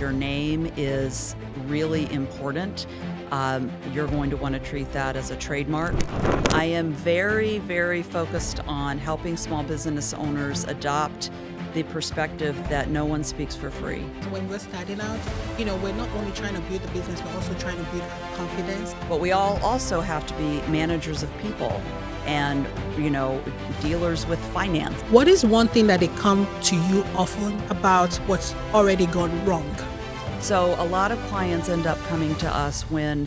your name is really important, you're going to want to treat that as a trademark. I am very, very focused on helping small business owners adopt the perspective that no one speaks for free. When we're starting out, we're not only trying to build the business, we're also trying to build confidence. But we all also have to be managers of people and, dealers with finance. What is one thing that they come to you often about what's already gone wrong? So a lot of clients end up coming to us when...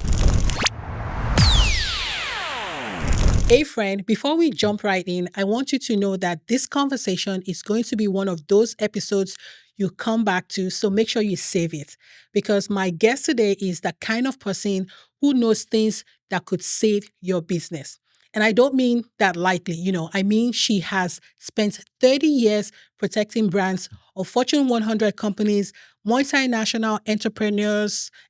Hey friend, before we jump right in, I want you to know that this conversation is going to be one of those episodes you come back to, so make sure you save it. Because my guest today is the kind of person who knows things that could save your business. And I don't mean that lightly, I mean she has spent 30 years protecting brands of Fortune 100 companies, multinational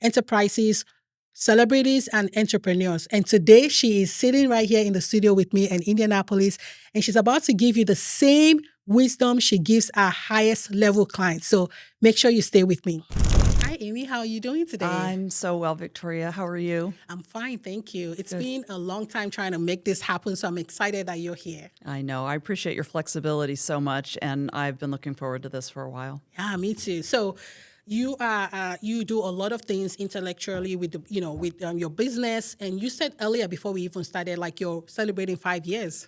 enterprises, celebrities and entrepreneurs. And today she is sitting right here in the studio with me in Indianapolis, and she's about to give you the same wisdom she gives our highest level clients. So make sure you stay with me. Hi, Amy. How are you doing today? I'm so well, Victoria. How are you? I'm fine. Thank you. It's been a long time trying to make this happen, so I'm excited that you're here. I know. I appreciate your flexibility so much, and I've been looking forward to this for a while. Yeah, me too. So you do a lot of things intellectually with your business, and you said earlier before we even started, like you're celebrating 5 years.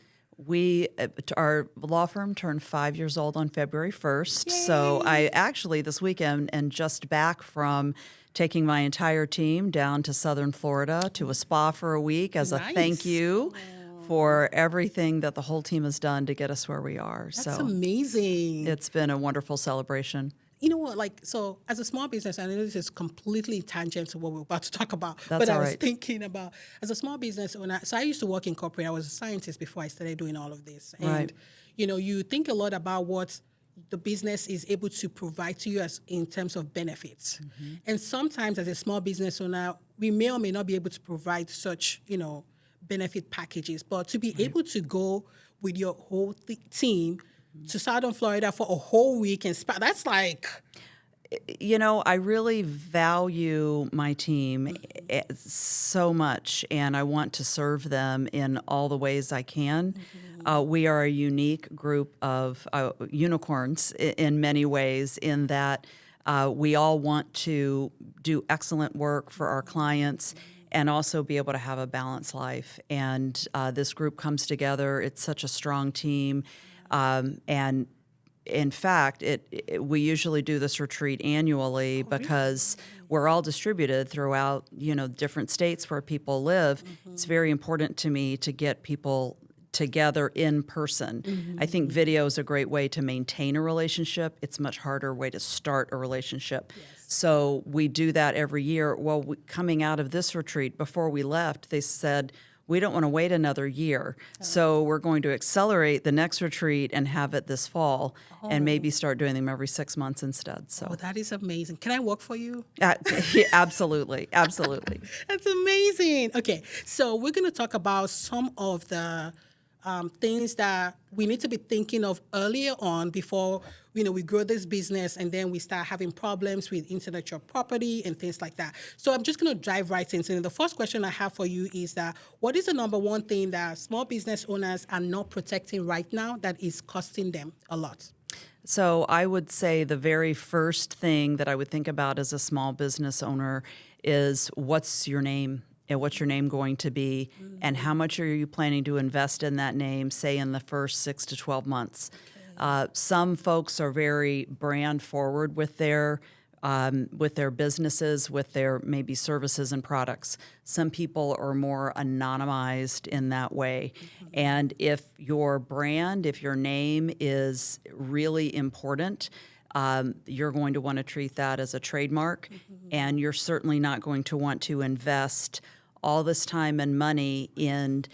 Our law firm turned 5 years old on February 1st. Yay. So I actually this weekend and just back from taking my entire team down to Southern Florida to a spa for a week as a thank you for everything that the whole team has done to get us where we are. That's amazing. It's been a wonderful celebration. You know what, so as a small business, I know this is completely tangent to what we're about to talk about, That's but I all was right. thinking about, as a small business owner, so I used to work in corporate. I was a scientist before I started doing all of this. And, Right. You think a lot about what the business is able to provide to you as in terms of benefits. Mm-hmm. And sometimes as a small business owner, we may or may not be able to provide such, benefit packages, but to be able to go with your whole team to Southern Florida for a whole week and that's like... I really value my team so much, and I want to serve them in all the ways I can. We are a unique group of unicorns in many ways, in that we all want to do excellent work for our clients and also be able to have a balanced life. And this group comes together. It's such a strong team. And in fact, we usually do this retreat annually because we're all distributed throughout, different states where people live. Mm-hmm. It's very important to me to get people together in person. Mm-hmm. I think video is a great way to maintain a relationship. It's a much harder way to start a relationship. Yes. So we do that every year. Well, coming out of this retreat, before we left, they said, we don't want to wait another year. So we're going to accelerate the next retreat and have it this fall and maybe start doing them every 6 months instead. So that is amazing. Can I work for you? Absolutely. Absolutely. That's amazing. Okay. So we're going to talk about some of the things that we need to be thinking of earlier on before we grow this business and then we start having problems with intellectual property and things like that. So I'm just going to dive right into it. The first question I have for you is that what is the number one thing that small business owners are not protecting right now that is costing them a lot? So I would say the very first thing that I would think about as a small business owner is, what's your name? And what's your name going to be, and how much are you planning to invest in that name, say in the first 6 to 12 months? Okay. Some folks are very brand forward with their businesses, with their maybe services and products. Some people are more anonymized in that way. Mm-hmm. And if your name is really important, you're going to want to treat that as a trademark, and you're certainly not going to want to invest all this time and money in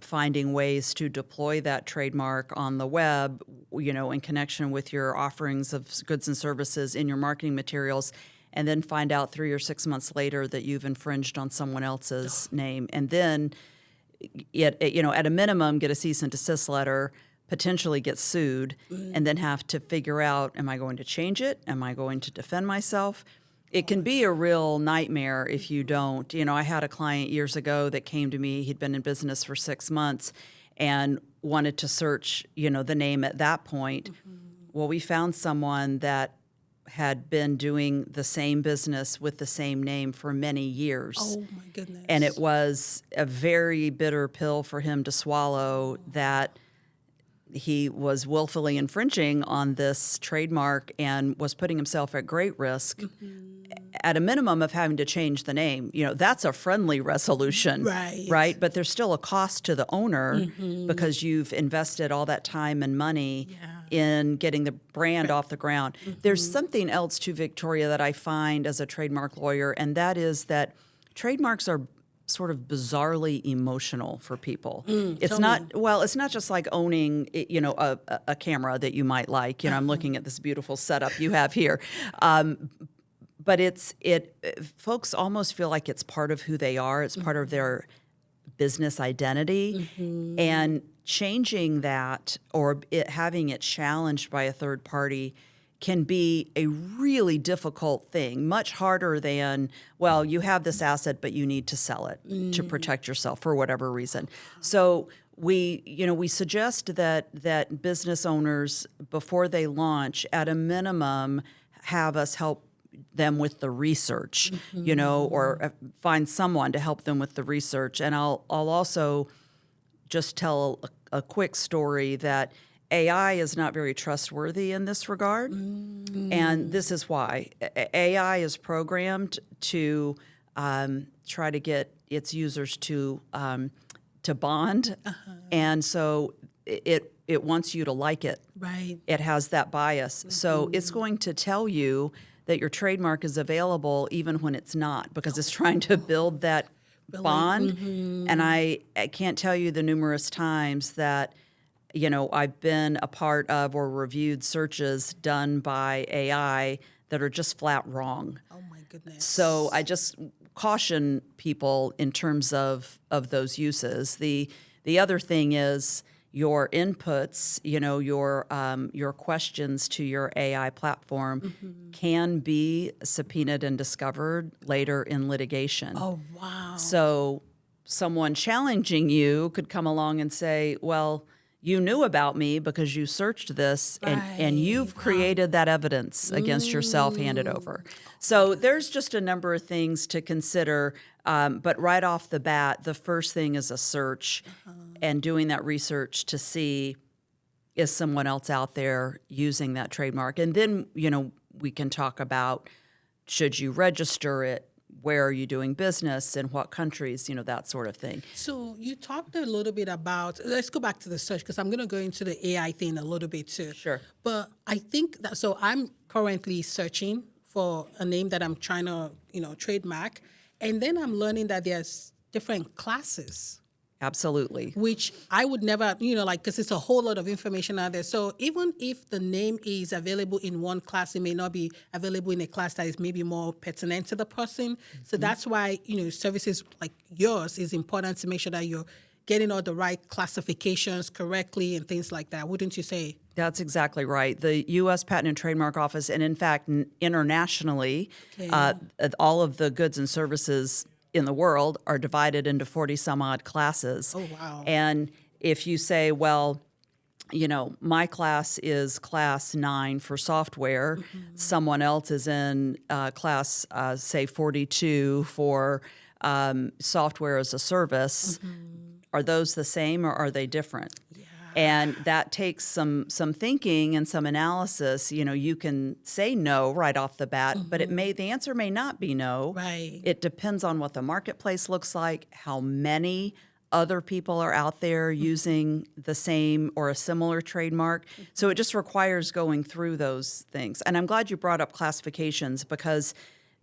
finding ways to deploy that trademark on the web, in connection with your offerings of goods and services in your marketing materials, and then find out 3 or 6 months later that you've infringed on someone else's name. And then, at a minimum, get a cease and desist letter, potentially get sued and then have to figure out, am I going to change it? Am I going to defend myself? It can be a real nightmare if you don't. You know, I had a client years ago that came to me. He'd been in business for 6 months and wanted to search, you know, the name at that point. Well, we found someone that had been doing the same business with the same name for many years. Oh my goodness. And it was a very bitter pill for him to swallow that he was willfully infringing on this trademark and was putting himself at great risk at a minimum of having to change the name. You know, that's a friendly resolution, right? But there's still a cost to the owner because you've invested all that time and money in getting the brand off the ground. There's something else too, Victoria, that I find as a trademark lawyer, and that is that trademarks are sort of bizarrely emotional for people. It's not just like owning, you know, a camera that you might like. You know, I'm looking at this beautiful setup you have here. But folks almost feel like it's part of who they are. It's part of their business identity. And changing that or having it challenged by a third party can be a really difficult thing, much harder than, well, you have this asset, but you need to sell it to protect yourself for whatever reason. So we suggest that business owners, before they launch, at a minimum, have us help them with the research, you know, or find someone to help them with the research. And I'll also just tell a quick story that AI is not very trustworthy in this regard. And this is why. AI is programmed to try to get its users to bond. And so it wants you to like it. Right. It has that bias. So it's going to tell you that your trademark is available even when it's not, because it's trying to build that bond. And I can't tell you the numerous times that, you know, I've been a part of or reviewed searches done by AI that are just flat wrong. Oh my goodness. So I just caution people in terms of those uses. The other thing is your inputs, you know, your questions to your AI platform can be subpoenaed and discovered later in litigation. Oh, wow. So someone challenging you could come along and say, well, you knew about me because you searched this and you've created that evidence against yourself, handed over. So there's just a number of things to consider. But right off the bat, the first thing is a search and doing that research to see, is someone else out there using that trademark? And then, you know, we can talk about, should you register it? Where are you doing business? In what countries? You know, that sort of thing. So you talked a little bit about, let's go back to the search, because I'm going to go into the AI thing a little bit too. Sure. But I think that, so I'm currently searching for a name that I'm trying to, you know, trademark. And then I'm learning that there's different classes. Absolutely. Which I would never, you know, like, because it's a whole lot of information out there. So even if the name is available in one class, it may not be available in a class that is maybe more pertinent to the person. So that's why, you know, services like yours is important to make sure that you're getting all the right classifications correctly and things like that. Wouldn't you say? That's exactly right. The U.S. Patent and Trademark Office, and in fact, internationally, all of the goods and services in the world are divided into 40 some odd classes. Oh, wow. And if you say, well, you know, my class is class 9 for software, someone else is in class, say, 42 for software as a service, are those the same or are they different? And that takes some thinking and some analysis. You know, you can say no right off the bat, but the answer may not be no. Right. It depends on what the marketplace looks like, how many other people are out there using the same or a similar trademark. So it just requires going through those things. And I'm glad you brought up classifications, because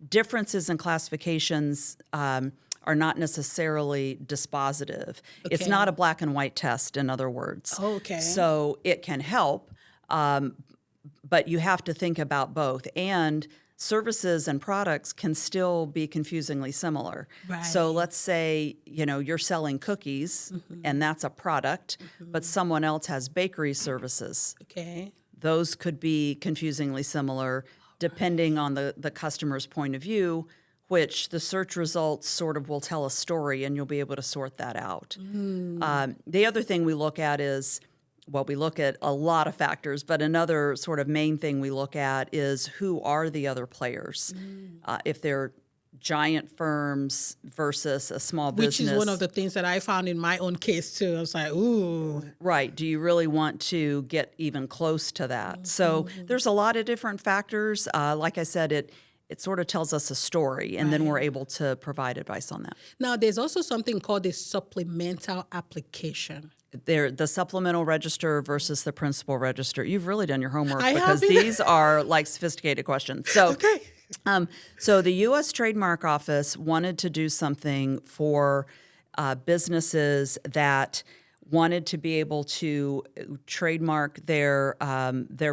differences in classifications are not necessarily dispositive. It's not a black and white test, in other words. Okay. So it can help, but you have to think about both. And services and products can still be confusingly similar. So Right. let's say, you're selling cookies and that's a product, but someone else has bakery services. Okay. Those could be confusingly similar depending on the customer's point of view, which the search results sort of will tell a story and you'll be able to sort that out. The other thing we look at is, well, we look at a lot of factors, but another sort of main thing we look at is who are the other players. If they're giant firms versus a small Which business. is one of the things that I found in my own case too. I was like, ooh. Right. Do you really want to get even close to that? So there's a lot of different factors. Like I said, it sort of tells us a story, and then we're Right. able to provide advice on that. Now, there's also something called a supplemental application. The supplemental register versus the principal register. You've really done your homework I because have. these are like sophisticated questions. So, Okay. so the U.S. Trademark Office wanted to do something for businesses that wanted to be able to trademark their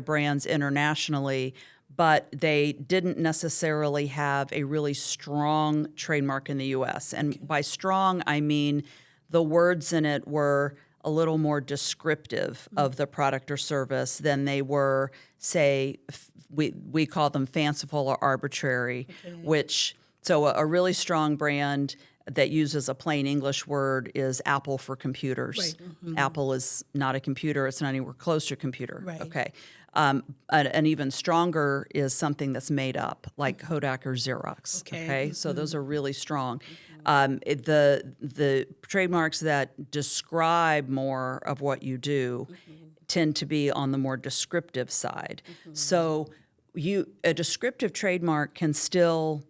brands internationally, but they didn't necessarily have a really strong trademark in the U.S. And by strong, I mean the words in it were a little more descriptive of the product or service than they were, say, we call them fanciful or arbitrary, so a really strong brand that uses a plain English word is Apple for computers. Right. Apple is not a computer. It's not anywhere close to a computer. Right. Okay. An even stronger is something that's made up, like Kodak or Xerox. Okay. So those are really strong. The trademarks that describe more of what you do tend to be on the more descriptive side. So a descriptive trademark can still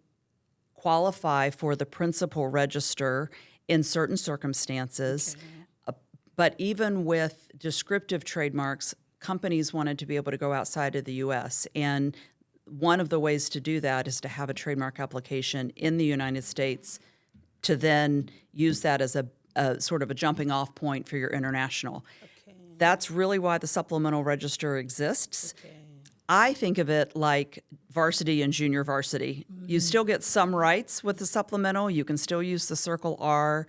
qualify for the principal register in certain circumstances. But even with descriptive trademarks, companies wanted to be able to go outside of the U.S. And one of the ways to do that is to have a trademark application in the United States to then use that as a sort of a jumping off point for your international. That's really why the supplemental register exists. I think of it like varsity and junior varsity. You still get some rights with the supplemental. You can still use the Circle R,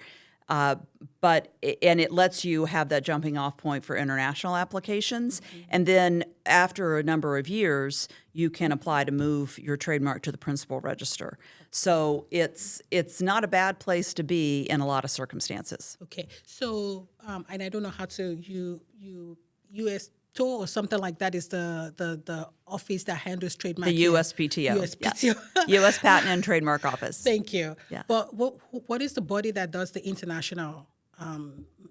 and it lets you have that jumping off point for international applications. And then after a number of years, you can apply to move your trademark to the principal register. So it's not a bad place to be in a lot of circumstances. Okay. So, and I don't know how to U.S. or something like that is the office that handles trademark. The USPTO. USPTO. U.S. Patent and Trademark Office. Thank you. Yeah. But what is the body that does the international,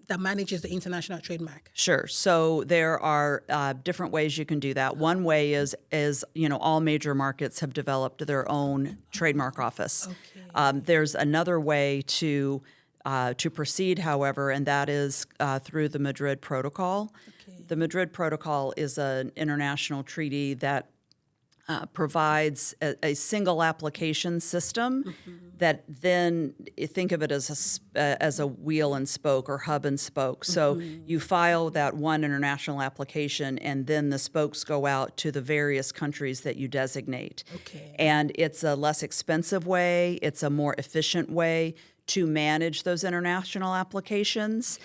that manages the international trademark? Sure. So there are different ways you can do that. One way is all major markets have developed their own trademark office. Okay. There's another way to proceed, however, and that is through the Madrid Protocol. Okay. The Madrid Protocol is an international treaty that provides a single application system that then think of it as a wheel and spoke or hub and spoke. So you file that one international application, and then the spokes go out to the various countries that you designate. Okay. And it's a less expensive way. It's a more efficient way to manage those international applications.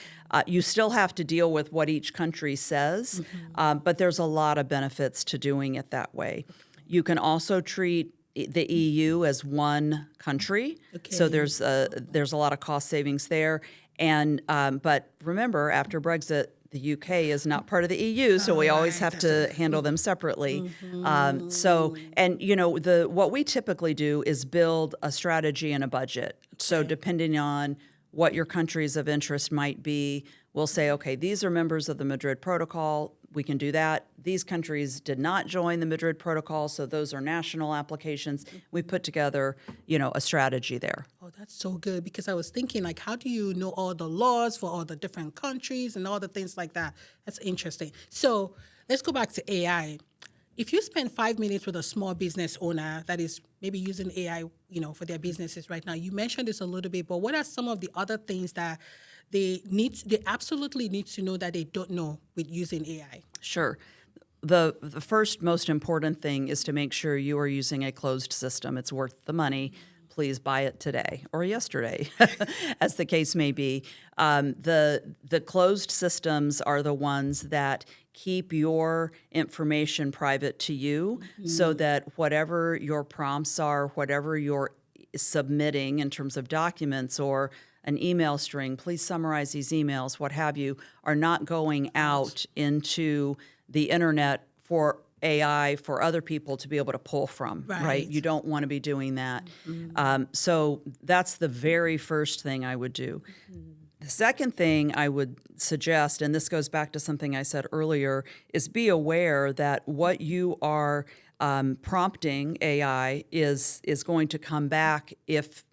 You still have to deal with what each country says, but there's a lot of benefits to doing it that way. You can also treat the EU as one country, so there's a lot of cost savings there. And but remember, after Brexit, the UK is not part of the EU, so we always have to handle them separately. What we typically do is build a strategy and a budget. So depending on what your countries of interest might be, we'll say, okay, these are members of the Madrid Protocol. We can do that. These countries did not join the Madrid Protocol, so those are national applications. We put together, a strategy there. Oh, that's so good, because I was thinking, like, how do you know all the laws for all the different countries and all the things like that? That's interesting. So let's go back to AI. If you spend 5 minutes with a small business owner that is maybe using AI, for their businesses right now, you mentioned this a little bit, but what are some of the other things that they absolutely need to know that they don't know with using AI? Sure. the first most important thing is to make sure you are using a closed system. It's worth the money. Please buy it today or yesterday, as the case may be. The closed systems are the ones that keep your information private to you, so that whatever your prompts are, whatever you're submitting in terms of documents or an email string, please summarize these emails, what have you, are not going out into the internet for AI, for other people to be able to pull from, right? You don't want to be doing that. So that's the very first thing I would do. The second thing I would suggest, and this goes back to something I said earlier, is be aware that what you are prompting AI is going to come back if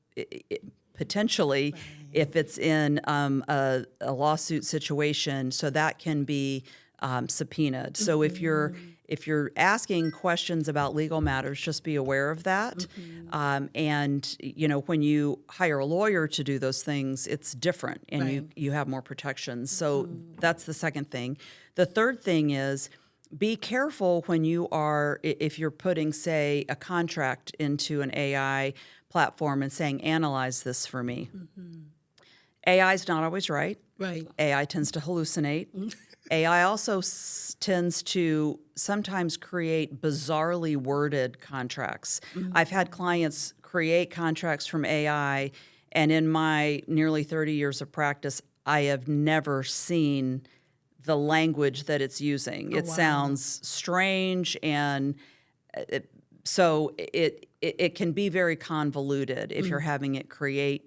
potentially if it's in a lawsuit situation, so that can be subpoenaed. So if you're asking questions about legal matters, just be aware of that. And when you hire a lawyer to do those things, it's different, and you have more protections. So that's the second thing. The third thing is, be careful when if you're putting, say, a contract into an AI platform and saying, analyze this for me. AI is not always right. AI tends to hallucinate. AI also tends to sometimes create bizarrely worded contracts. I've had clients create contracts from AI, and in my nearly 30 years of practice, I have never seen the language that it's using. It sounds strange, and so it can be very convoluted if you're having it create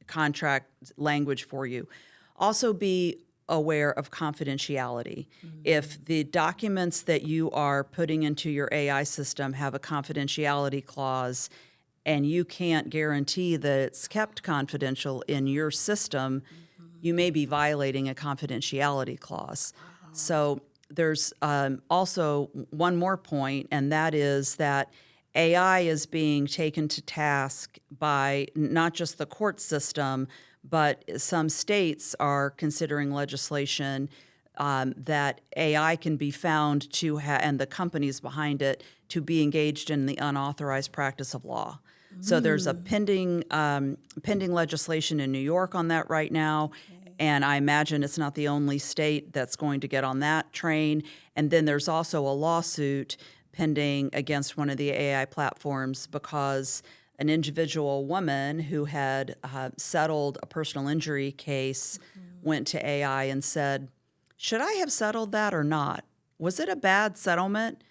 contract language for you. Also, be aware of confidentiality. If the documents that you are putting into your AI system have a confidentiality clause, and you can't guarantee that it's kept confidential in your system, you may be violating a confidentiality clause. So there's also one more point, and that is that AI is being taken to task by not just the court system, but some states are considering legislation that AI can be found to and the companies behind it to be engaged in the unauthorized practice of law. So there's a pending legislation in New York on that right now. And I imagine it's not the only state that's going to get on that train. And then there's also a lawsuit pending against one of the AI platforms because an individual woman who had settled a personal injury case went to AI and said, should I have settled that or not? Was it a bad settlement?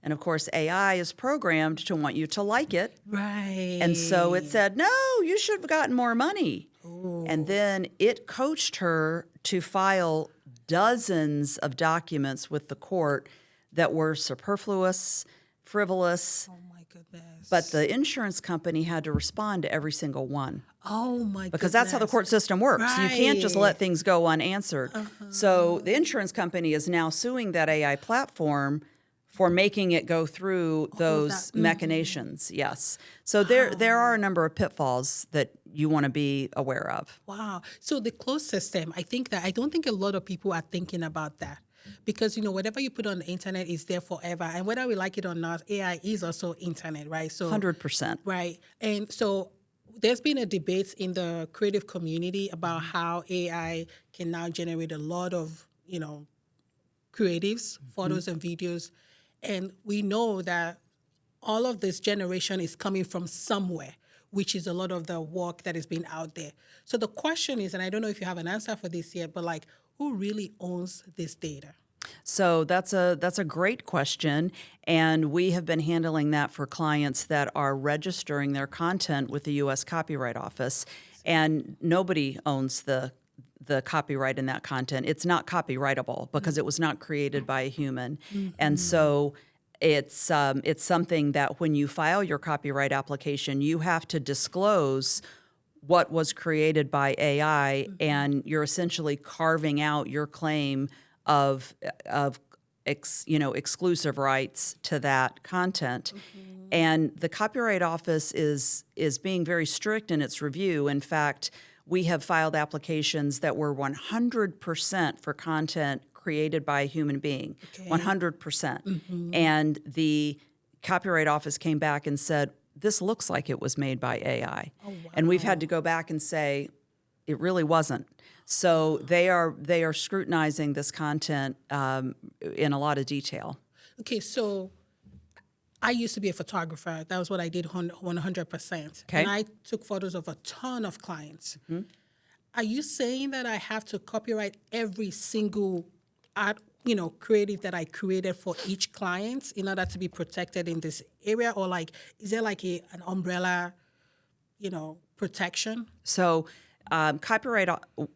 And of course, AI is programmed to want you to like it. And so it said, no, you should have gotten more money. And then it coached her to file dozens of documents with the court that were superfluous, frivolous. Oh my goodness. But the insurance company had to respond to every single one. Oh my goodness. Because that's how the court system works. You can't just let things go unanswered. So the insurance company is now suing that AI platform for making it go through those machinations. Yes. So there are a number of pitfalls that you want to be aware of. Wow. So the closed system, I don't think a lot of people are thinking about that. Because, whatever you put on the internet is there forever. And whether we like it or not, AI is also internet, right? So 100%. Right. And so there's been a debate in the creative community about how AI can now generate a lot of, creatives, photos and videos. And we know that all of this generation is coming from somewhere, which is a lot of the work that is being out there. So the question is, and I don't know if you have an answer for this yet, but who really owns this data? So that's a great question, and we have been handling that for clients that are registering their content with the U.S. Copyright Office, and nobody owns the copyright in that content. It's not copyrightable because it was not created by a human, and so it's something that when you file your copyright application, you have to disclose what was created by AI, and you're essentially carving out your claim of exclusive rights to that content. And the Copyright Office is being very strict in its review. In fact, we have filed applications that were 100% for content created by a human being, Okay. 100%. And the Copyright Office came back and said, this looks like it was made by AI. Oh, wow. And we've had to go back and say, it really wasn't. So they are scrutinizing this content in a lot of detail. Okay, so I used to be a photographer. That was what I did 100%. Okay. And I took photos of a ton of clients. Are you saying that I have to copyright every single art, creative that I created for each client in order to be protected in this area? Or like, is there like an umbrella, protection? So copyright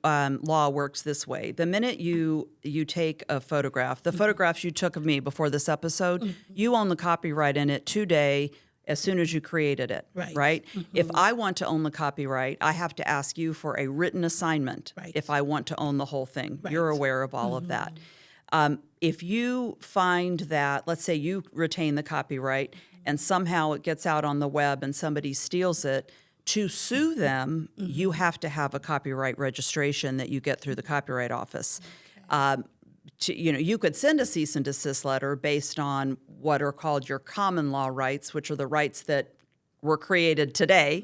law works this way. The minute you take a photograph, the photographs you took of me before this episode, you own the copyright in it today as soon as you created it, Right. If I want to own the copyright, I have to ask you for a written assignment Right. if I want to own the whole thing. Right. You're aware of all of that. If you find that, let's say you retain the copyright and somehow it gets out on the web and somebody steals it, to sue them, you have to have a copyright registration that you get through the Copyright Office. You could send a cease and desist letter based on what are called your common law rights, which are the rights that were created today,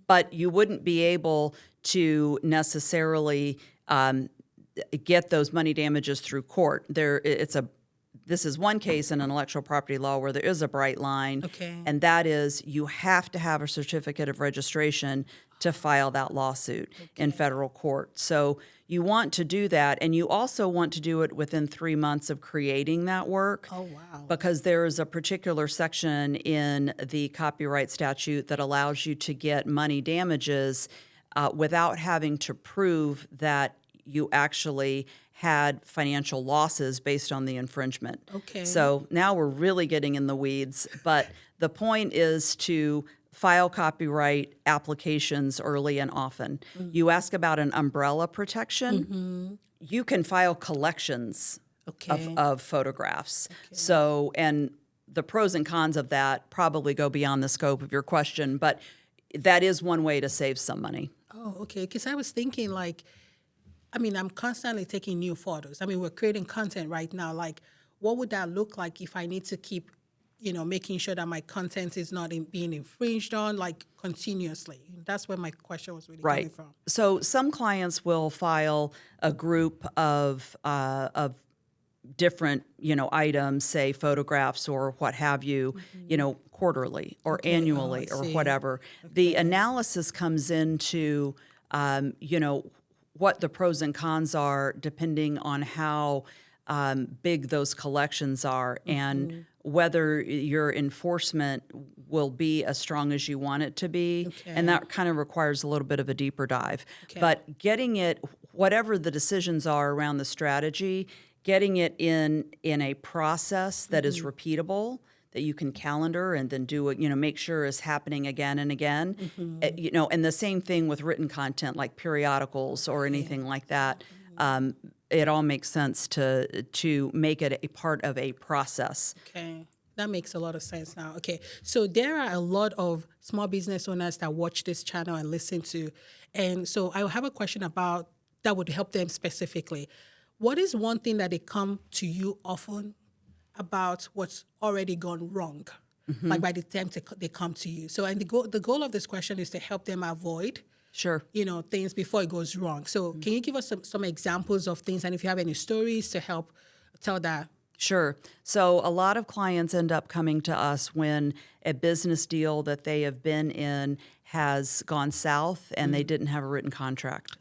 but you wouldn't be able to necessarily get those money damages through court. This is one case in intellectual property law where there is a bright line, Okay. and that is you have to have a certificate of registration to file that lawsuit in federal court. So you want to do that, and you also want to do it within 3 months of creating that work. Oh, wow. Because there is a particular section in the copyright statute that allows you to get money damages without having to prove that you actually had financial losses based on the infringement. Okay. So now we're really getting in the weeds, but the point is to file copyright applications early and often. You ask about an umbrella protection. You can file collections Okay. of photographs. So, and the pros and cons of that probably go beyond the scope of your question, but that is one way to save some money. Oh, okay. Because I was thinking, I'm constantly taking new photos. We're creating content right now. Like, what would that look like if I need to keep, making sure that my content is not being infringed on, like, continuously? That's where my question was really coming from. So some clients will file a group of different, items, say photographs or what have you, quarterly or annually I or see. whatever. The analysis comes into, what the pros and cons are depending on how big those collections are and whether your enforcement will be as strong as you want it to be. Okay. And that kind of requires a little bit of a deeper dive. Okay. But getting it, whatever the decisions are around the strategy, getting it in a process that is repeatable, that you can calendar and then do it, make sure is happening again and again. And the same thing with written content like periodicals or anything like that. It all makes sense to make it a part of a process. Okay. That makes a lot of sense now. Okay. So there are a lot of small business owners that watch this channel and listen to. And so I have a question about that would help them specifically. What is one thing that they come to you often about what's already gone wrong? Like by the time they come to you. So, and the goal of this question is to help them avoid Sure. things before it goes wrong. So can you give us some examples of things, and if you have any stories to help tell that? Sure. So a lot of clients end up coming to us when a business deal that they have been in has gone south and they didn't have a written contract.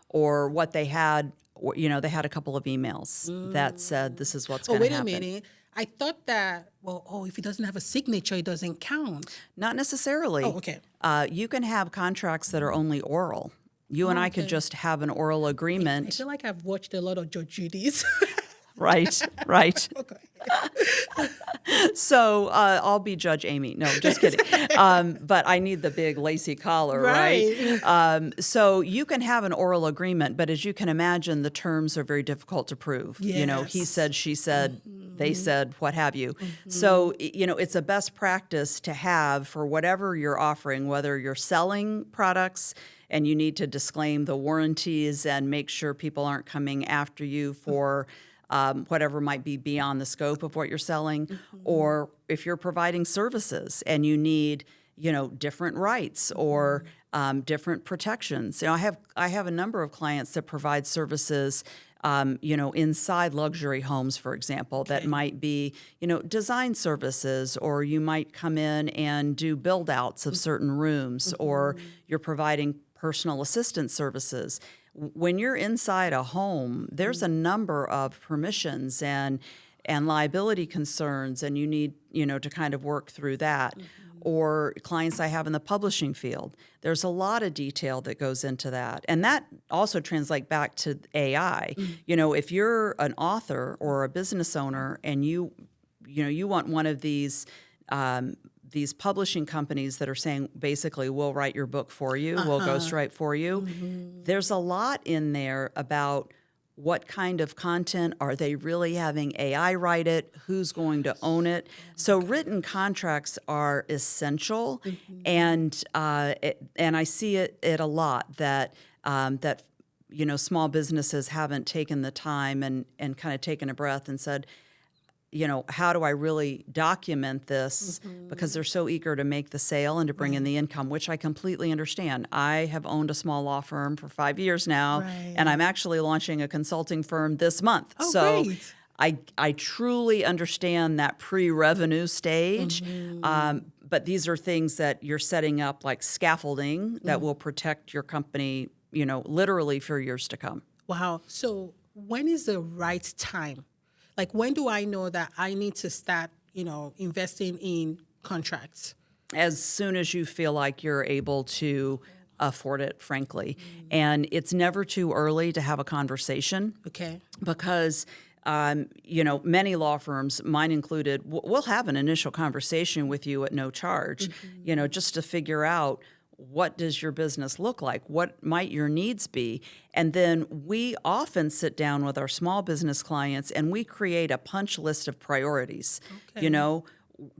Or what they had, they had a couple of emails that said, this is what's going to happen. Wait a minute. I thought that, if it doesn't have a signature, it doesn't count. Not necessarily. Oh, okay. You can have contracts that are only oral. You and I could just have an oral I agreement. feel like I've watched a lot of Judge Judy's. Right. Okay. So I'll be Judge Amy. No, just kidding. But I need the big lacy collar, right? So you can have an oral agreement, but as you can imagine, the terms are very difficult to prove. He Yes. said, she said, they said, what have you. So, it's a best practice to have for whatever you're offering, whether you're selling products and you need to disclaim the warranties and make sure people aren't coming after you for whatever might be beyond the scope of what you're selling, or if you're providing services and you need, different rights or different protections. I have a number of clients that provide services inside luxury homes, for example, that might be, design services, or you might come in and do build outs of certain rooms, or you're providing personal assistant services. When you're inside a home, there's a number of permissions and liability concerns, and you need, to kind of work through that. Or clients I have in the publishing field, there's a lot of detail that goes into that. And that also translates back to AI. If you're an author or a business owner and you want one of these publishing companies that are saying, basically, we'll write your book for you, we'll ghostwrite for you. There's a lot in there about what kind of content are they really having AI write it? Who's going to own it? So written contracts are essential, and I see it a lot that small businesses haven't taken the time and kind of taken a breath and said, how do I really document this? Because they're so eager to make the sale and to bring in the income, which I completely understand. I have owned a small law firm for 5 years now, and I'm actually launching a consulting firm this month. Oh, so great. I truly understand that pre-revenue stage. But these are things that you're setting up like scaffolding that will protect your company, literally for years to come. Wow. So when is the right time? Like, when do I know that I need to start, investing in contracts? As soon as you feel like you're able to afford it, frankly. And it's never too early to have a conversation. Okay. Because, many law firms, mine included, will have an initial conversation with you at no charge, just to figure out, what does your business look like? What might your needs be? And then we often sit down with our small business clients and we create a punch list of priorities,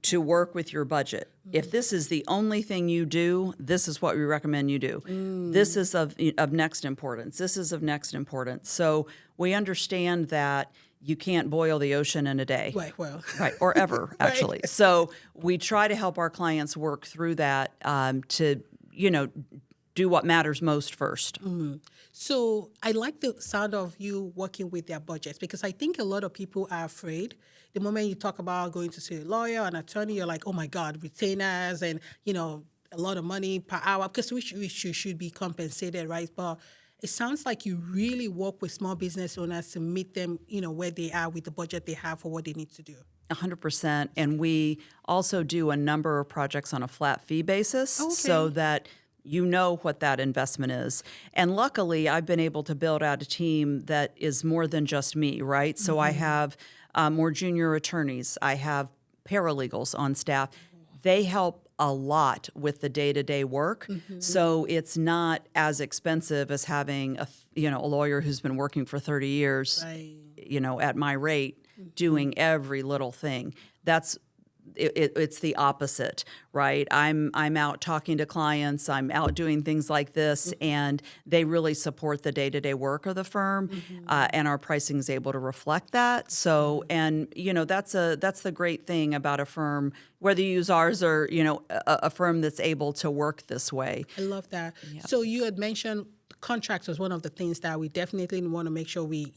to work with your budget. If this is the only thing you do, this is what we recommend you do. This is of next importance. This is of next importance. So we understand that you can't boil the ocean in a day. Right, well. Right, or ever, actually. So we try to help our clients work through that to do what matters most first. So I like the sound of you working with their budgets, because I think a lot of people are afraid. The moment you talk about going to see a lawyer or an attorney, you're like, oh my God, retainers and, a lot of money per hour, because we should be compensated, right? But it sounds like you really work with small business owners to meet them, where they are with the budget they have for what they need to do. 100%. And we also do a number of projects on a flat fee basis, so that you know what that investment is. And luckily, I've been able to build out a team that is more than just me, right? So I have more junior attorneys. I have paralegals on staff. They help a lot with the day-to-day work. So it's not as expensive as having a lawyer who's been working for 30 years, at my rate, doing every little thing. It's the opposite, right? I'm out talking to clients, I'm out doing things like this, and they really support the day-to-day work of the firm, and our pricing is able to reflect that. So, and that's the great thing about a firm, whether you use ours or a firm that's able to work this way. I love that. Yeah. So you had mentioned contracts was one of the things that we definitely want to make sure we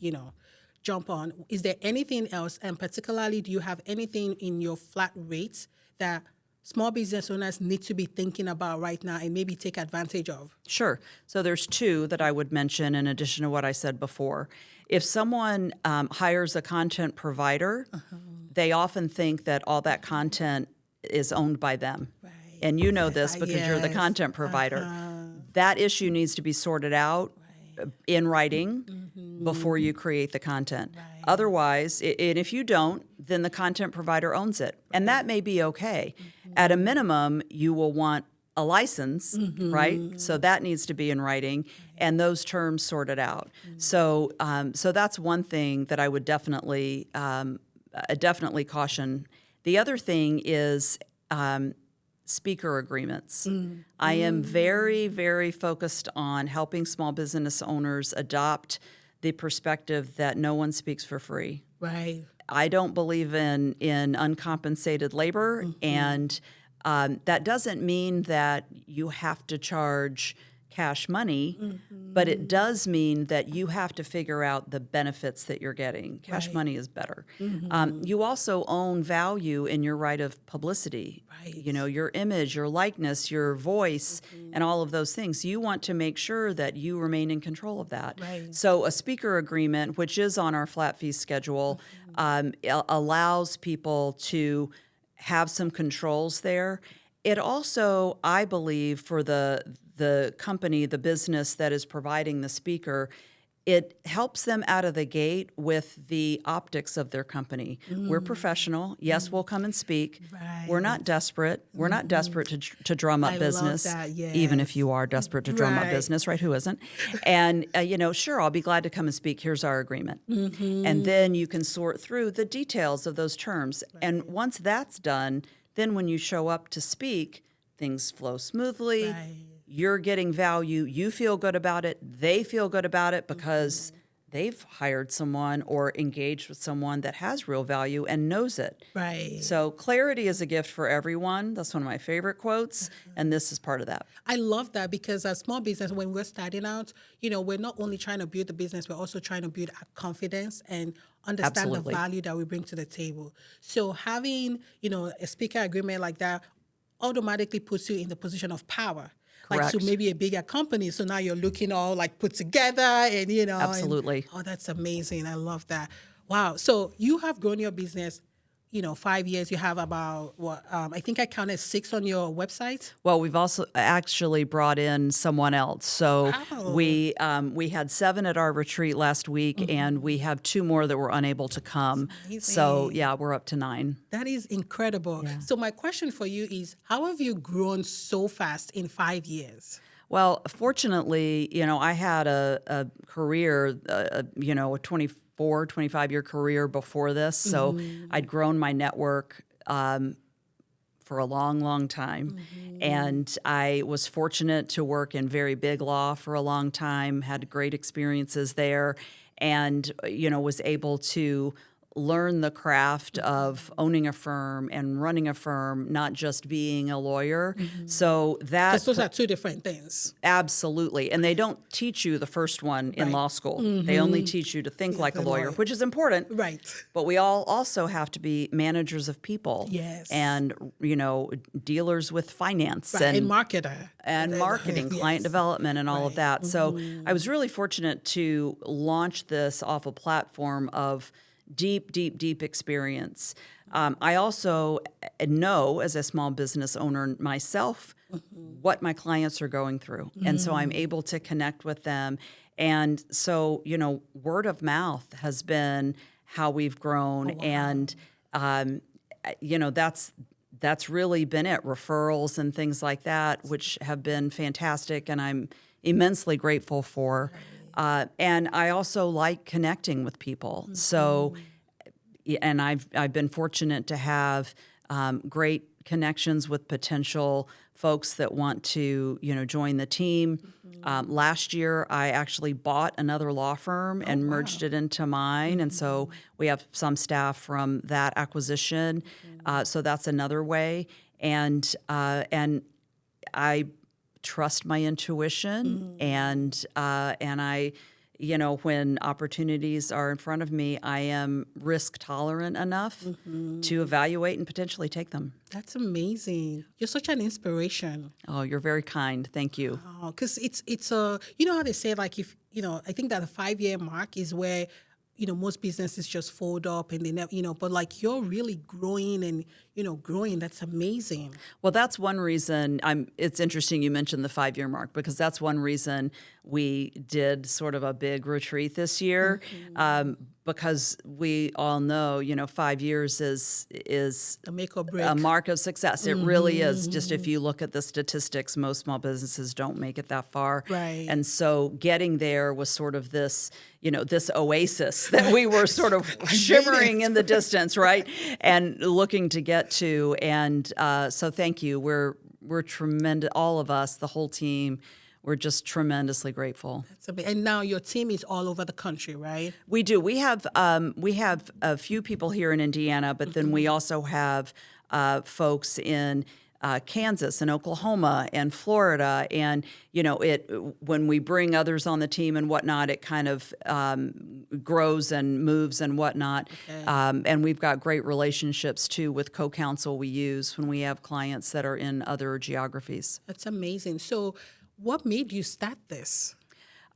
jump on. Is there anything else, and particularly, do you have anything in your flat rates that small business owners need to be thinking about right now and maybe take advantage of? Sure. So there's two that I would mention in addition to what I said before. If someone hires a content provider, they often think that all that content is owned by them. Right. And you know this because you're the content provider. That issue needs to be sorted out in writing before you create the content. Right. Otherwise, and if you don't, then the content provider owns it. And that may be okay. At a minimum, you will want a license, right? So that needs to be in writing, and those terms sorted out. So that's one thing that I would definitely definitely caution. The other thing is speaker agreements. I am very, very focused on helping small business owners adopt the perspective that no one speaks for free. Right. I don't believe in uncompensated labor, and that doesn't mean that you have to charge cash money, but it does mean that you have to figure out the benefits that you're getting. Cash Right. money is better. You also own value in your right of publicity. Right. You know, your image, your likeness, your voice, and all of those things. You want to make sure that you remain in control of that. Right. So a speaker agreement, which is on our flat fee schedule, allows people to have some controls there. It also, I believe, for the company, the business that is providing the speaker, it helps them out of the gate with the optics of their company. We're professional. Yes, we'll come and speak. We're not Right. desperate. We're not desperate to drum up I love business, that, even if yes. you are desperate to drum up Right. business, right? Who isn't? And, sure, I'll be glad to come and speak. Here's our agreement. And then you can sort through the details of those terms. And once that's done, then when you show up to speak, things flow smoothly. Right. You're getting value. You feel good about it. They feel good about it because they've hired someone or engaged with someone that has real value and knows it. Right. So clarity is a gift for everyone. That's one of my favorite quotes, and this is part of that. I love that because as small business, when we're starting out, we're not only trying to build the business, we're also trying to build our confidence and understand Absolutely. the value that we bring to the table. So having, a speaker agreement like that automatically puts you in the position of power. Like Correct. to maybe a bigger company. So now you're looking all like put together and, Absolutely. and, that's amazing. I love that. Wow. So you have grown your business, 5 years. You have about I think I counted 6 on your website. Well, we've also actually brought in someone else. So Wow. we had 7 at our retreat last week, and we have 2 more that were unable to come. So amazing. yeah, we're up to 9. That is incredible. Yeah. So my question for you is, how have you grown so fast in 5 years? Well, fortunately, I had a career, a 24, 25-year career before this. So I'd grown my network for a long, long time. And I was fortunate to work in very big law for a long time, had great experiences there, and, was able to learn the craft of owning a firm and running a firm, not just being a lawyer. So that Because those are 2 different things. absolutely. And they don't teach you the first one in Right. law school. They only teach you to think like a lawyer, which is important. Right. But we all also have to be managers of people. Yes. And, dealers with finance Right. And marketer. and marketing, client Yes. development, and all of Right. that. So I was really fortunate to launch this off a platform of deep, deep, deep experience. I also know, as a small business owner myself, what my clients are going through. And so I'm able to connect with them. And so, word of mouth has been how we've grown. And, that's really been it. Referrals and things like that, which have been fantastic. And I'm immensely grateful for. And I also like connecting with people. So, and I've been fortunate to have great connections with potential folks that want to, join the team. Last year, I actually bought another law firm and merged it into mine, and so we have some staff from that acquisition. So that's another way, and I trust my intuition, and I, when opportunities are in front of me, I am risk tolerant enough to evaluate and potentially take them. That's amazing. You're such an inspiration. Oh, you're very kind. Thank you. Because it's how they say, like, if, I think that the 5-year mark is where, most businesses just fold up and they never, but like you're really growing and, growing. That's amazing. Well, that's one reason it's interesting you mentioned the 5-year mark, because that's one reason we did sort of a big retreat this year, because we all know, 5 years is A make or break. a mark of success. It really is. Just if you look at the statistics, most small businesses don't make it that far. Right. And so getting there was sort of this, this oasis that we were sort of shimmering in the distance, right? And looking to get to. And so thank you. We're tremendous. All of us, the whole team, we're just tremendously grateful. And now your team is all over the country, right? We do. We have a few people here in Indiana, but then we also have folks in Kansas and Oklahoma and Florida, and when we bring others on the team and whatnot, it kind of grows and moves and whatnot. Okay. And we've got great relationships too with co-counsel we use when we have clients that are in other geographies. That's amazing. So, what made you start this?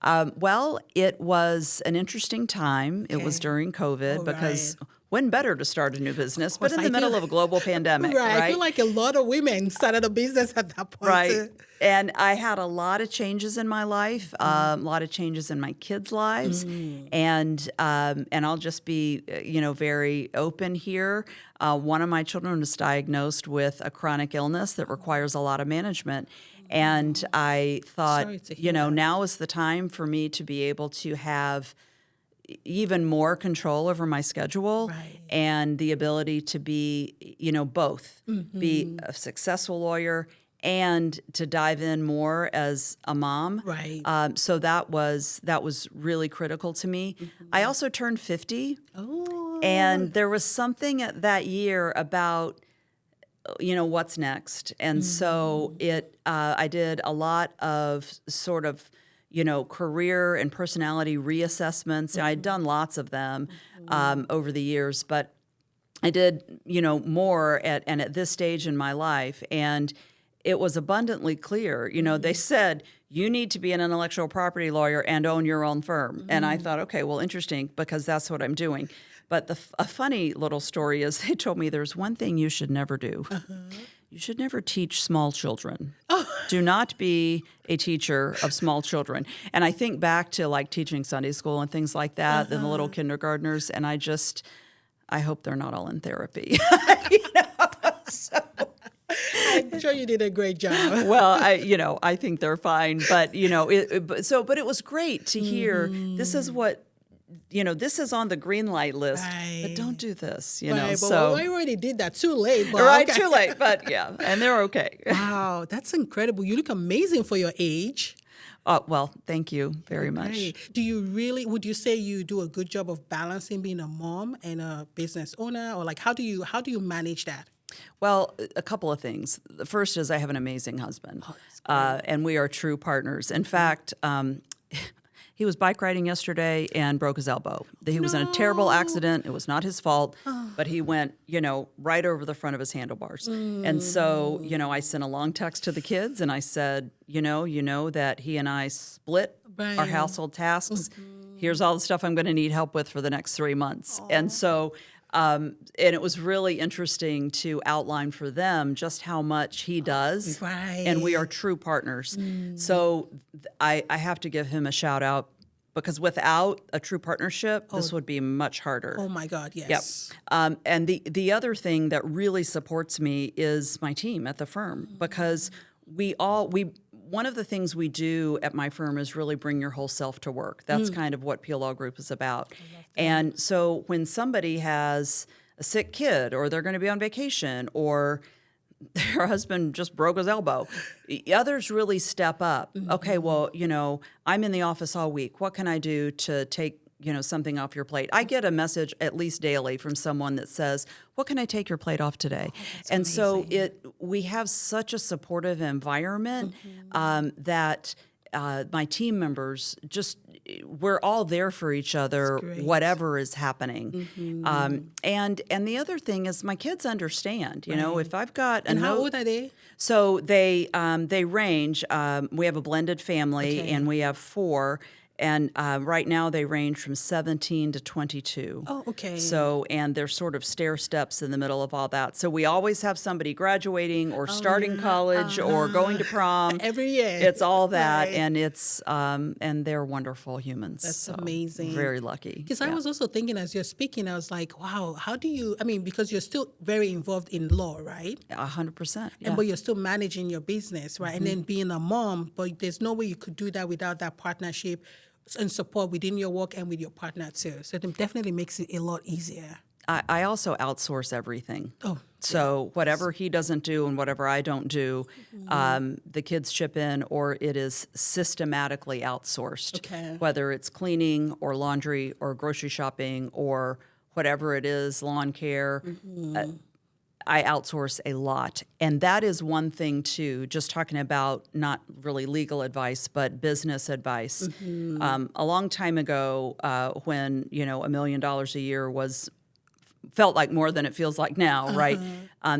Well, it was an interesting time. It was Okay. during COVID, Oh, because right. when better to start a new business, but course, in I the middle feel- of a global pandemic, Right. I right? feel like a lot of women started a business at that point. Right. And I had a lot of changes in my life, a lot of changes in my kids' lives, and I'll just be very open here. One of my children was diagnosed with a chronic illness that requires a lot of management, and I thought, Sorry to hear that. now is the time for me to be able to have even more control over my schedule, Right. and the ability to be, both, be a successful lawyer and to dive in more as a mom. Right. So that was really critical to me. I also turned 50, Oh. and there was something at that year about what's next, and so I did a lot of sort of career and personality reassessments. I'd done lots of them over the years, but I did more at this stage in my life, and it was abundantly clear. They said you need to be an intellectual property lawyer and own your own firm, and I thought, okay, well, interesting, because that's what I'm doing. But a funny little story is they told me there's one thing you should never do. You should never teach small children. Do not be a teacher of small children. And I think back to like teaching Sunday school and things like that, and the little kindergartners, and I hope they're not all in therapy. So, I'm sure you did a great job. well, I think they're fine, but but it was great to hear this is what this is on the green light list, but Right. don't do this, Right, but so I already did that. Too late. But right, okay. too late, but yeah, and they're okay. Wow, that's incredible. You look amazing for your age. Well, thank you very much. Great. Would you say you do a good job of balancing being a mom and a business owner, or like how do you manage that? Well, a couple of things. The first is I have an amazing husband, and we are true partners. In fact, he was bike riding yesterday and broke his elbow. He was in a terrible accident. It was not his fault, but he went, right over the front of his handlebars. And so, I sent a long text to the kids, and I said, you know that he and I split our Right. household tasks. Here's all the stuff I'm going to need help with for the next 3 months. And so, and it was really interesting to outline for them just how much he does. Right. And we are true partners. So I have to give him a shout out, because without a true partnership, this would be much harder. Oh my God, yes. Yep. And the other thing that really supports me is my team at the firm, because one of the things we do at my firm is really bring your whole self to work. That's kind of what Peel Law Group is about. And so when somebody has a sick kid, or they're going to be on vacation, or their husband just broke his elbow, others really step up. Okay, well, I'm in the office all week. What can I do to take something off your plate? I get a message at least daily from someone that says, what can I take your plate off today? And so we have such a supportive environment that my team members we're all there for each other, great. whatever is happening. And the other thing is my kids understand, if I've got And how old are they? So they range. We have a blended family, Okay. and we have 4. And right now they range from 17 to 22. Oh, okay. So, and there's sort of stair steps in the middle of all that. So we always have somebody graduating or starting college or going to prom. Every year. It's all that, Right. and it's and they're wonderful humans. That's so amazing. Very lucky. Because I was also thinking as you're speaking, I was like, wow, how do you, I mean, because you're still very involved in law, right? 100%. Yeah. And but you're still managing your business, right? And then being a mom, but there's no way you could do that without that partnership and support within your work and with your partner too. So it definitely makes it a lot easier. I also outsource everything. Oh, So whatever he doesn't do and whatever I don't do, the kids chip in, or it is systematically outsourced. Okay. Whether it's cleaning or laundry or grocery shopping or whatever it is, lawn care, I outsource a lot. And that is one thing too, just talking about not really legal advice, but business advice. A long time ago, when, $1 million a year felt like more than it feels like now, right?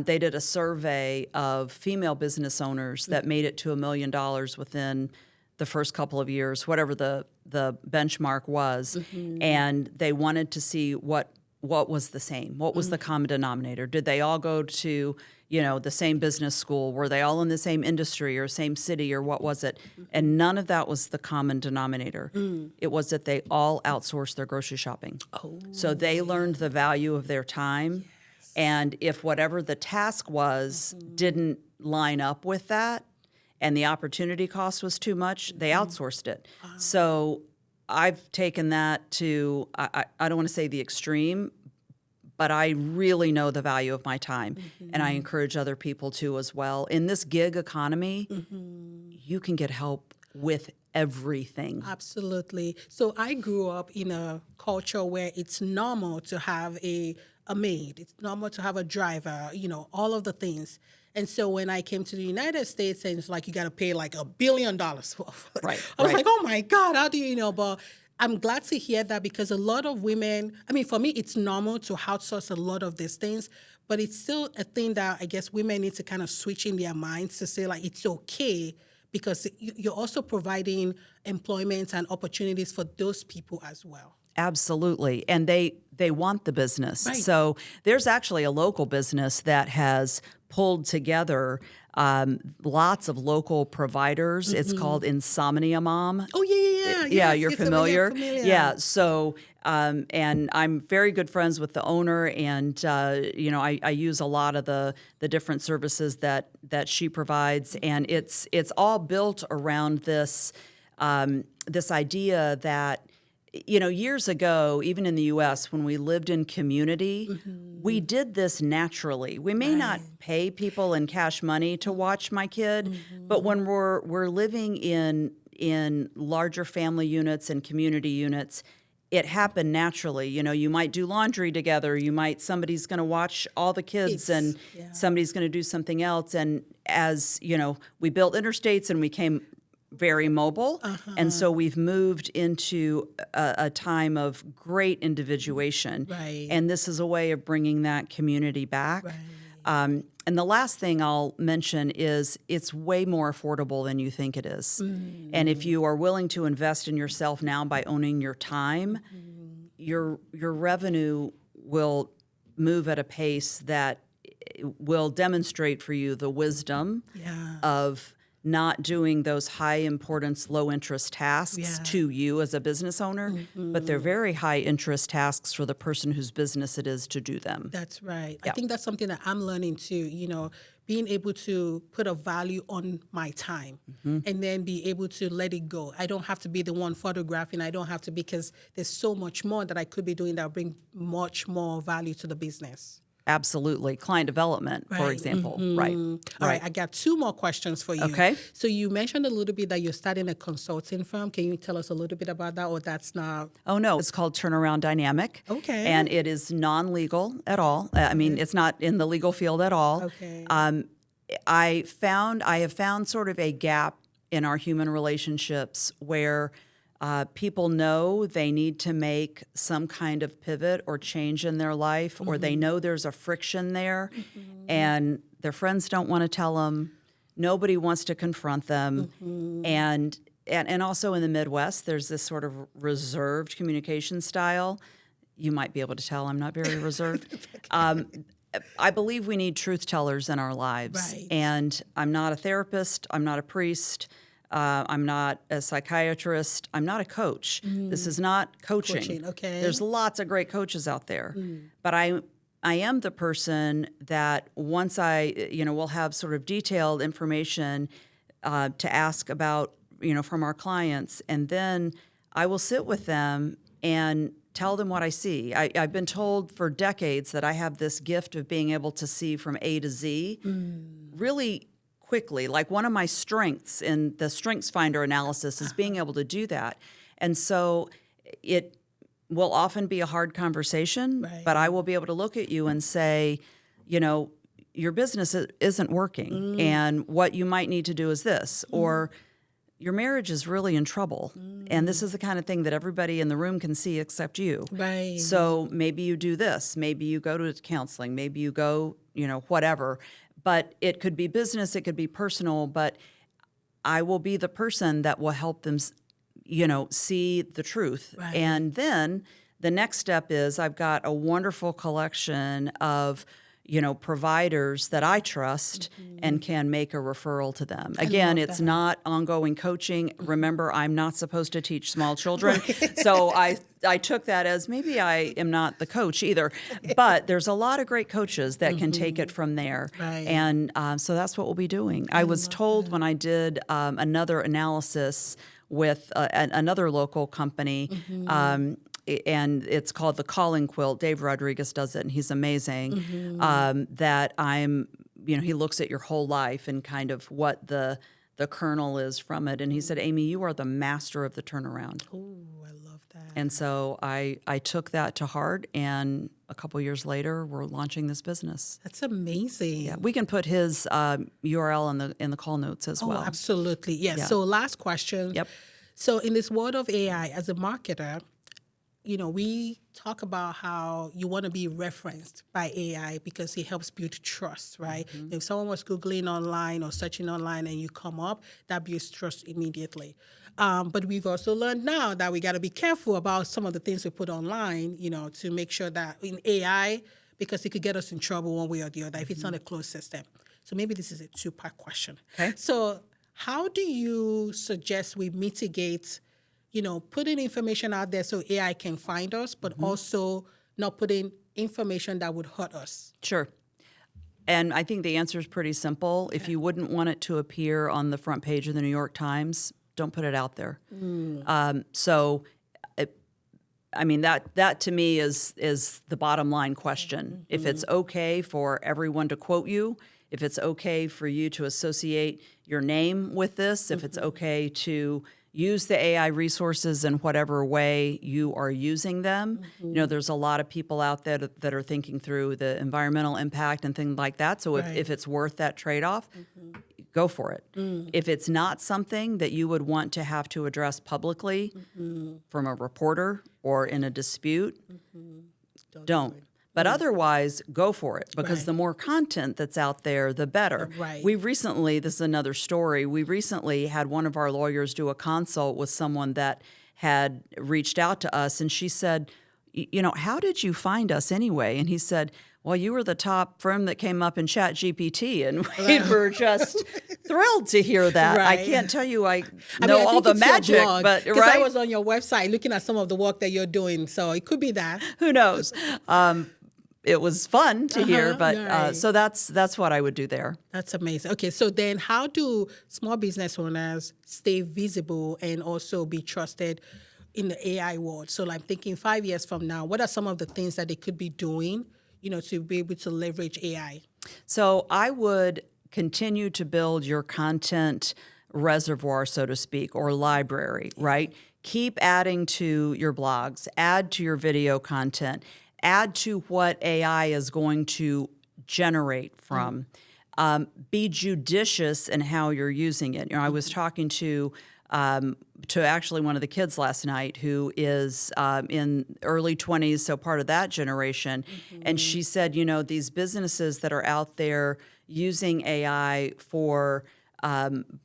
They did a survey of female business owners that made it to $1 million within the first couple of years, whatever the benchmark was, and they wanted to see what was the same, what was the common denominator. Did they all go to the same business school? Were they all in the same industry or same city, or what was it? And none of that was the common denominator. It was that they all outsourced their grocery shopping. So they learned the value of their time. And if whatever the task was didn't line up with that and the opportunity cost was too much, they outsourced it. So I've taken that to, I don't want to say the extreme, but I really know the value of my time, and I encourage other people to as well. In this gig economy, you can get help with everything. Absolutely. So I grew up in a culture where it's normal to have a maid. It's normal to have a driver, all of the things. And so when I came to the United States, and it's like you got to pay like $1 billion. Right. I was like, oh my God, how do you know? But I'm glad to hear that, because a lot of women, I mean, for me, it's normal to outsource a lot of these things, but it's still a thing that I guess women need to kind of switch in their minds to say, like, it's okay, because you're also providing employment and opportunities for those people as well. Absolutely. And they want the business. Right. So there's actually a local business that has pulled together lots of local providers. It's called Insomnia Mom. Oh, yeah. Yeah, Yes, you're yes, familiar? familiar. Yeah. So, and I'm very good friends with the owner, and I use a lot of the different services that she provides, and it's all built around this idea that, years ago, even in the U.S., when we lived in community, we did this naturally. We may not pay people in cash money to watch my kid, but when we're living in larger family units and community units, it happened naturally. You might do laundry together. Somebody's going to watch all the kids, and somebody's going to do something else. And as we built interstates and we came very mobile, and so we've moved into a time of great individuation. Right. And this is a way of bringing that community back. Right. And the last thing I'll mention is it's way more affordable than you think it is. And if you are willing to invest in yourself now by owning your time, your revenue will move at a pace that will demonstrate for you the wisdom of not doing those high importance, low interest tasks to you as a business owner, but they're very high interest tasks for the person whose business it is to do them. That's right. Yeah. I think that's something that I'm learning too, being able to put a value on my time and then be able to let it go. I don't have to be the one photographing. I don't have to, because there's so much more that I could be doing that will bring much more value to the business. Absolutely. Client development, for example. Right. All right. I got 2 more questions for you. Okay. So you mentioned a little bit that you're starting a consulting firm. Can you tell us a little bit about that, or that's not? Oh, no. It's called Turnaround Dynamic. Okay. And it is non-legal at all. I mean, it's not in the legal field at all. Okay. I have found sort of a gap in our human relationships where people know they need to make some kind of pivot or change in their life, or they know there's a friction there, and their friends don't want to tell them. Nobody wants to confront them. And and also in the Midwest, there's this sort of reserved communication style. You might be able to tell I'm not very reserved. I believe we need truth tellers in our lives. Right. And I'm not a therapist. I'm not a priest. I'm not a psychiatrist. I'm not a coach. This is not coaching. Coaching, okay. There's lots of great coaches out there. But I am the person that once we'll have sort of detailed information to ask about, from our clients. And then I will sit with them and tell them what I see. I've been told for decades that I have this gift of being able to see from A to Z really quickly. Like one of my strengths in the Strengths Finder analysis is being able to do that. And so it will often be a hard conversation, Right. but I will be able to look at you and say, your business isn't working, and what you might need to do is this, or your marriage is really in trouble, and this is the kind of thing that everybody in the room can see except you. Right. So maybe you do this. Maybe you go to counseling. Maybe you go, whatever. But it could be business. It could be personal. But I will be the person that will help them, see the truth. Right. And then the next step is I've got a wonderful collection of providers that I trust and can make a referral to them. Again, it's not ongoing coaching. Remember, I'm not supposed to teach small children. So I took that as maybe I am not the coach either. But there's a lot of great coaches that can take it from there. Right. And so that's what we'll be doing. I was told when I did another analysis with another local company, and it's called the Calling Quilt. Dave Rodriguez does it, and he's amazing. That he looks at your whole life and kind of what the kernel is from it. And he said, Amy, you are the master of the turnaround. Oh, I love that. And so I took that to heart, and a couple years later, we're launching this business. That's amazing. Yeah, we can put his URL in the call notes as well. Oh, absolutely. Yes. Yeah. So last question. Yep. So in this world of AI, as a marketer, we talk about how you want to be referenced by AI because it helps build trust, right? If someone was Googling online or searching online and you come up, that builds trust immediately. But we've also learned now that we got to be careful about some of the things we put online, to make sure that in AI, because it could get us in trouble one way or the other if it's not a closed system. So maybe this is a two-part question. Okay. So how do you suggest we mitigate putting information out there so AI can find us, but also not putting information that would hurt us? Sure. And I think the answer is pretty simple. If you wouldn't want it to appear on the front page of the New York Times, don't put it out there. That to me is the bottom line question. If it's okay for everyone to quote you, if it's okay for you to associate your name with this, if it's okay to use the AI resources in whatever way you are using them. There's a lot of people out there that are thinking through the environmental impact and things like that. So if it's worth that trade-off, go for it. If it's not something that you would want to have to address publicly from a reporter or in a dispute, don't. But otherwise, go for it, because the more content that's out there, the better. Right. This is another story, we recently had one of our lawyers do a consult with someone that had reached out to us, and she said, how did you find us anyway? And he said, well, you were the top firm that came up in ChatGPT, and we were just thrilled to hear that. Right. I can't tell you I think all the it's your magic, blog, but because I was on your website looking at some of the work that you're doing, so it could be that. Who knows? It was fun to hear, but right. so that's what I would do there. That's amazing. Okay, so then how do small business owners stay visible and also be trusted in the AI world? So I'm thinking 5 years from now, what are some of the things that they could be doing, to be able to leverage AI? So I would continue to build your content reservoir, so to speak, or library, right? Keep adding to your blogs, add to your video content, add to what AI is going to generate from. Be judicious in how you're using it. I was talking to actually one of the kids last night who is in early 20s, so part of that generation. And she said, these businesses that are out there using AI for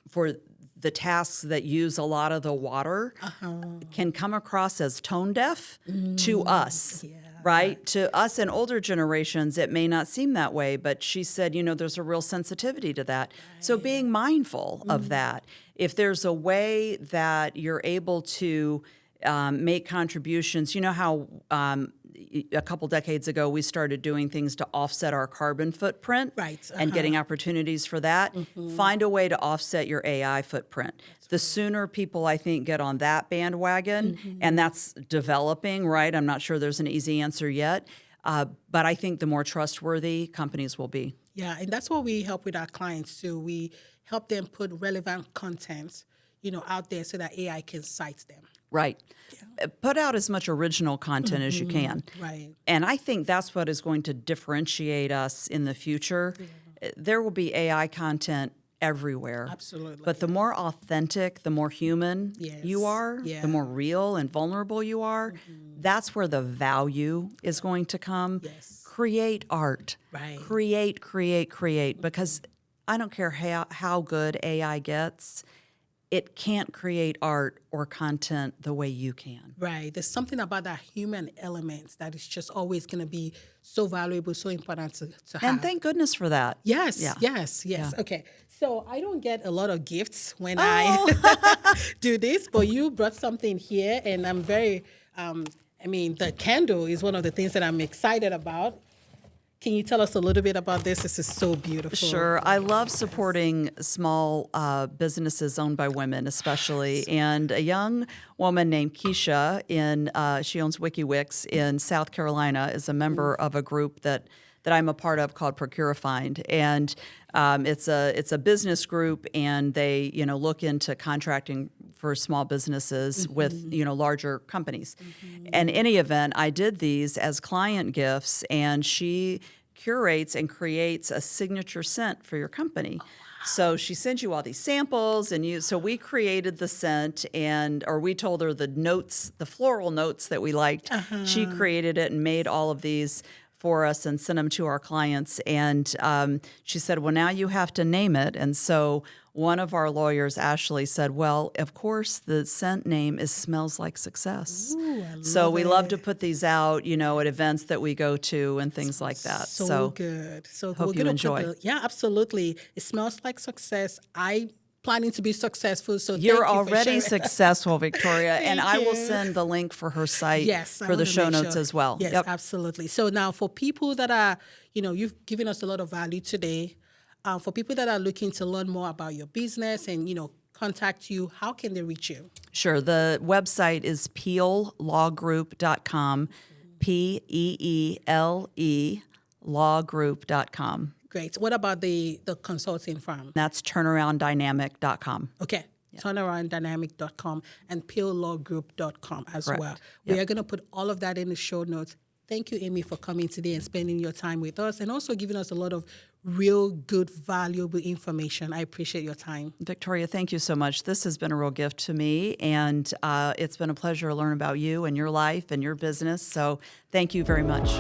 for the tasks that use a lot of the water can come across as tone deaf to us. Right? To us and older generations, it may not seem that way, but she said, there's a real sensitivity to that. So being mindful of that. If there's a way that you're able to make contributions, you know how a couple decades ago we started doing things to offset our carbon footprint and getting opportunities for that. Find a way to offset your AI footprint. The sooner people, I think, get on that bandwagon, and that's developing, right? I'm not sure there's an easy answer yet, but I think the more trustworthy companies will be. Yeah, and that's what we help with our clients too. We help them put relevant content, out there so that AI can cite them. Right. Put out as much original content as you can. Right. And I think that's what is going to differentiate us in the future. There will be AI content everywhere. Absolutely. But the more authentic, the more human you are, the more real and vulnerable you are, that's where the value is going to come. Yes. Create art. Right. Create. Because I don't care how good AI gets, it can't create art or content the way you can. Right. There's something about that human element that is just always going to be so valuable, so important to have. And thank goodness for that. Yes, Yeah. yes. Yeah. Okay. So I don't get a lot of gifts when I do this, but you brought something here, and I'm very, the candle is one of the things that I'm excited about. Can you tell us a little bit about this? This is so beautiful. Sure. I love supporting small businesses owned by women, especially. And a young woman named Keisha, she owns WikiWix in South Carolina, is a member of a group that I'm a part of called Procure Find. And it's a business group, and they look into contracting for small businesses with larger companies. In any event, I did these as client gifts, and she curates and creates a signature scent for your company. So she sends you all these samples, and so we created the scent, or we told her the notes, the floral notes that we liked. She created it and made all of these for us and sent them to our clients. And she said, well, now you have to name it. And so one of our lawyers, Ashley, said, well, of course, the scent name is Smells Like Success. Ooh, So we love to put these out, at events that we go to and things like that. So good. So hope we're you gonna enjoy. Yeah, absolutely. It smells like success. I planning to be successful. So You're thank you for already sharing. successful, Victoria, and I will you. send the link for her site Yes, I for the wanna show make notes sure. as well. Yes, Yep. absolutely. So now for people that are, you've given us a lot of value today. For people that are looking to learn more about your business and, contact you, how can they reach you? Sure. The website is peellawgroup.com, PEELE lawgroup.com. Great. What about the consulting firm? That's turnarounddynamic.com. Okay. Turnarounddynamic.com and peellawgroup.com as well. We are going to put all of that in the show notes. Thank you, Amy, for coming today and spending your time with us and also giving us a lot of real good, valuable information. I appreciate your time. Victoria, thank you so much. This has been a real gift to me, and it's been a pleasure to learn about you and your life and your business. So thank you very much.